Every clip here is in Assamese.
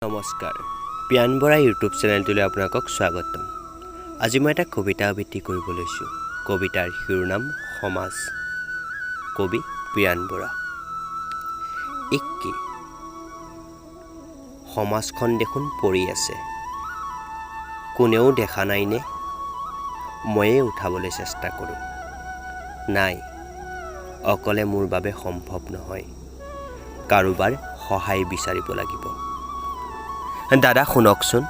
নমস্কাৰ, পিয়ান বৰা ইউটিউব চেনেলটোলৈ আপোনালোকক স্বাগতম। আজি মই এটা কবিতা আবৃত্তি কৰিব লৈছোঁ। কবিতাৰ শিৰোনাম সমাজ। কবি পিয়ান বৰা। সমাজখন দেখোন পৰি আছে, কোনেও দেখা নাইনে? ময়ে উঠাবলৈ চেষ্টা কৰোঁ। নাই, অকলে মোৰ বাবে সম্ভৱ নহয়, কাৰোবাৰ সহায় বিচাৰিব লাগিব। দাদা শুনকচোন,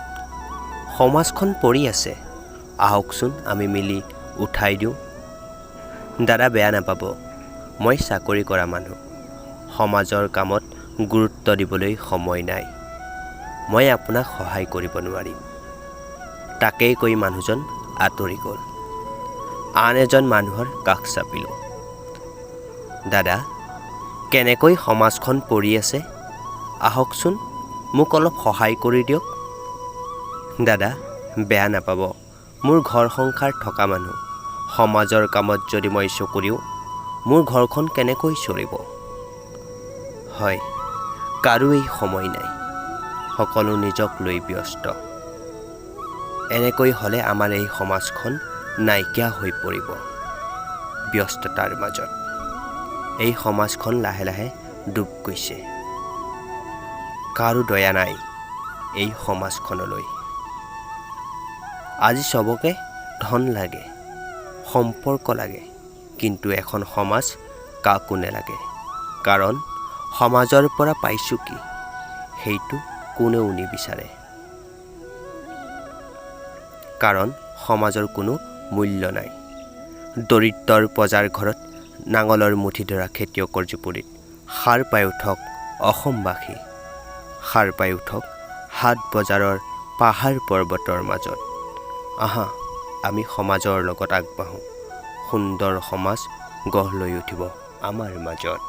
সমাজখন পৰি আছে, আহকচোন আমি মিলি উঠাই দিওঁ। দাদা বেয়া নাপাব, মই চাকৰি কৰা মানুহ, সমাজৰ কামত গুৰুত্ব দিবলৈ সময় নাই, মই আপোনাক সহায় কৰিব নোৱাৰিম। তাকেই কৈ মানুহজন আঁতৰি গ'ল। আন এজন মানুহৰ কাষ চাপিলোঁ। দাদা, কেনেকৈ সমাজখন পৰি আছে, আহকচোন মোক অলপ সহায় কৰি দিয়ক। দাদা বেয়া নাপাব, মোৰ ঘৰ সংসাৰ থকা মানুহ, সমাজৰ কামত যদি মই চকু দিওঁ, মোৰ ঘৰখন কেনেকৈ চলিব? হয়, কাৰোৱেই সময় নাই, সকলো নিজক লৈ ব্যস্ত। এনেকৈ হ'লে আমাৰ এই সমাজখন নাইকিয়া হৈ পৰিব। ব্যস্ততাৰ মাজত এই সমাজখন লাহে লাহে ডুব গৈছে। কাৰো দয়া নাই এই সমাজখনলৈ। আজি চবকে ধন লাগে, সম্পৰ্ক লাগে, কিন্তু এখন সমাজ কাকো নেলাগে। কাৰণ সমাজৰ পৰা পাইছোঁ কি, সেইটো কোনেও নিবিচাৰে। কাৰণ সমাজৰ কোনো মূল্য নাই। দৰিদ্ৰৰ প্ৰজাৰ ঘৰত নাঙলৰ মুঠি ধৰা খেতিয়কৰ জুপুৰিত সাৰ পাই উঠক অসমবাসী, সাৰ পাই উঠক হাট বজাৰৰ পাহাৰ পৰ্বতৰ মাজত। আহা আমি সমাজৰ লগত আগবাঢ়োঁ, সুন্দৰ সমাজ গঢ় লৈ উঠিব আমাৰ মাজত।